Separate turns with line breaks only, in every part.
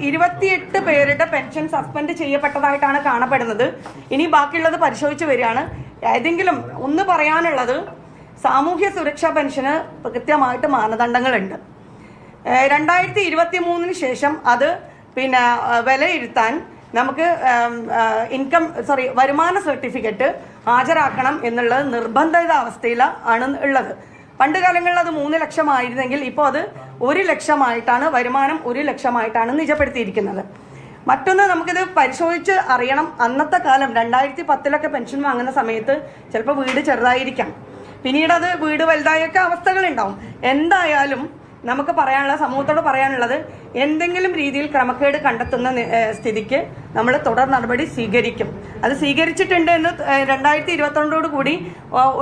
28 പേരുടെ pension suspend ചെയ്യപ്പെട്ടതായിട്ടാണ് കാണപ്പെടുന്നത്. ഇനി ബാക്കിയുള്ളത് പരിശോധിച്ച് വരികയാണ്. ഏതെങ്കിലും ഒന്ന് പറയാനുള്ളത്, സാമൂഹ്യ സുരക്ഷാ പെൻഷന് കൃത്യമായിട്ട് മാനദണ്ഡങ്ങളുണ്ട്. 2023 ശേഷം അത് വിലയിരുത്താൻ നമുക്ക് വരുമാന സർട്ടിഫിക്കറ്റ് ഹാജരാക്കണം എന്നുള്ളത് നിർബന്ധിത അവസ്ഥയിലാണ് ഉള്ളത്. പണ്ട് കാലങ്ങളിൽ അത് 3 ലക്ഷമായിരുന്നെങ്കിൽ ഇപ്പോൾ അത് 1 ലക്ഷമായിട്ടാണ്, വരുമാനം 1 ലക്ഷമായിട്ടാണ് നിജപ്പെടുത്തിയിരിക്കുന്നത്. മറ്റൊന്ന്, നമുക്കിത് പരിശോധിച്ച് അറിയണം. അന്നത്തെ കാലം 2010 പെൻഷൻ വാങ്ങുന്ന സമയത്ത് ചിലപ്പോൾ വീട് ചെറുതായിരിക്കാം, പിന്നീട് അത് വീട് വലുതായൊക്കെ അവസ്ഥകളുണ്ടാവും. എന്തായാലും നമുക്ക് സമൂഹത്തോട് പറയാനുള്ളത്, എന്തെങ്കിലും രീതിയിൽ ക്രമക്കേട് കണ്ടെത്തുന്ന സ്ഥിതിക്ക് നമ്മൾ തുടർ നടപടി സ്വീകരിക്കും. അത് സ്വീകരിച്ചിട്ടുണ്ട് എന്ന് 2022 കൂടി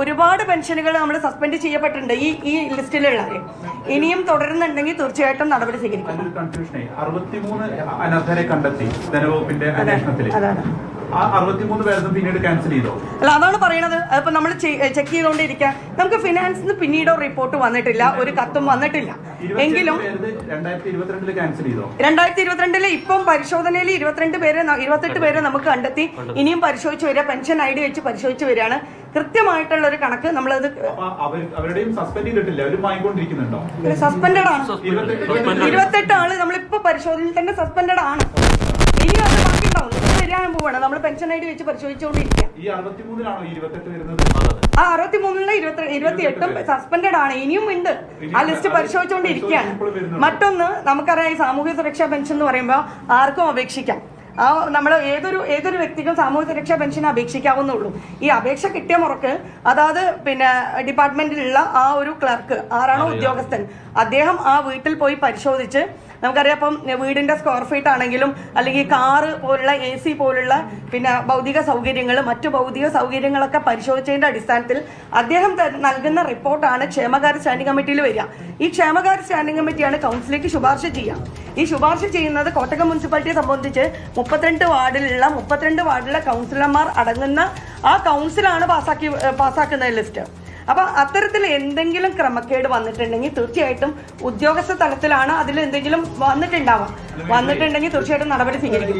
ഒരുപാട് പെൻഷനുകൾ നമ്മൾ സസ്പെൻഡ് ചെയ്യപ്പെട്ടിട്ടുണ്ട് ഈ ലിസ്റ്റിലുള്ളവർ. ഇനിയും തുടരുന്നുണ്ടെങ്കിൽ തീർച്ചയായിട്ടും നടപടി സ്വീകരിക്കും.
63 അനർഹരെ കണ്ടെത്തി ധനവകുപ്പിന്റെ അന്വേഷണത്തിൽ. ആ 63 പേരും പിന്നീട് ക്യാൻസൽ ചെയ്തോ?
അല്ല, അതാണ് പറയണത്. അതിപ്പോ നമ്മൾ ചെക്ക് ചെയ്തുകൊണ്ടിരിക്കുക. നമുക്ക് ഫിനാൻസിന് പിന്നീടോ റിപ്പോർട്ട് വന്നിട്ടില്ല, ഒരു കത്തും വന്നിട്ടില്ല. എങ്കിലും 2022 ഇപ്പം പരിശോധനയിൽ 28 പേരെ നമുക്ക് കണ്ടെത്തി. ഇനിയും പരിശോധിച്ച് വരിക, പെൻഷൻ ID വെച്ച് പരിശോധിച്ച് വരികയാണ്. കൃത്യമായിട്ടുള്ള ഒരു കണക്ക് നമ്മളത് സസ്പെൻഡഡ് ആണ്. 28 ആള് നമ്മളിപ്പോ പരിശോധനയിൽ തന്നെ സസ്പെൻഡഡ് ആണ്. ഇനി അത് ബാക്കി ഉണ്ടാവും, വരാൻ പോവാണ്. നമ്മൾ പെൻഷൻ ID വെച്ച് പരിശോധിച്ചുകൊണ്ടിരിക്കുക. ആ 63-ലെ 28 സസ്പെൻഡഡ് ആണ്. ഇനിയും ഉണ്ട്, ആ ലിസ്റ്റ് പരിശോധിച്ചുകൊണ്ടിരിക്കുകയാണ്. മറ്റൊന്ന്, നമുക്കറിയാം, ഈ സാമൂഹ്യ സുരക്ഷാ പെൻഷൻ എന്ന് പറയുമ്പോൾ ആർക്കും അപേക്ഷിക്കാം. നമ്മൾ ഏതൊരു വ്യക്തിക്കും സാമൂഹ്യ സുരക്ഷാ പെൻഷൻ അപേക്ഷിക്കാവുന്നുള്ളൂ. ഈ അപേക്ഷ കിട്ടിയ മുറക്ക് അതായത് ഡിപ്പാർട്ട്മെന്റിലുള്ള ആ ഒരു ക്ലർക്ക്, ആരാണോ ഉദ്യോഗസ്ഥൻ, അദ്ദേഹം ആ വീട്ടിൽ പോയി പരിശോധിച്ച്, നമുക്കറിയാം ഇപ്പം വീടിന്റെ സ്ക്വയർ ഫീറ്റ് ആണെങ്കിലും അല്ലെങ്കിൽ കാറ് പോലുള്ള AC പോലുള്ള ഭൗതിക സൗകര്യങ്ങൾ, മറ്റു ഭൗതിക സൗകര്യങ്ങളൊക്കെ പരിശോധിച്ചതിന്റെ അടിസ്ഥാനത്തിൽ അദ്ദേഹം നൽകുന്ന റിപ്പോർട്ടാണ് ക്ഷേമകാര്യ സ്റ്റാൻഡിംഗ് കമ്മിറ്റിയിൽ വരിക. ഈ ക്ഷേമകാര്യ സ്റ്റാൻഡിംഗ് കമ്മിറ്റിയാണ് കൗൺസിലേക്ക് ശുപാർശ ചെയ്യുക. ഈ ശുപാർശ ചെയ്യുന്നത് കോട്ടയം മുനിസിപ്പാലിറ്റിയെ സംബന്ധിച്ച് 32 വാർഡിലെ കൗൺസിലർമാർ അടങ്ങുന്ന ആ കൗൺസിലാണ് പാസ്സാക്കുന്ന ലിസ്റ്റ്. അപ്പൊ അത്തരത്തിൽ എന്തെങ്കിലും ക്രമക്കേട് വന്നിട്ടുണ്ടെങ്കിൽ തീർച്ചയായിട്ടും ഉദ്യോഗസ്ഥ തലത്തിലാണ് അതിൽ എന്തെങ്കിലും വന്നിട്ടുണ്ടെങ്കിൽ തീർച്ചയായിട്ടും നടപടി സ്വീകരിക്കും.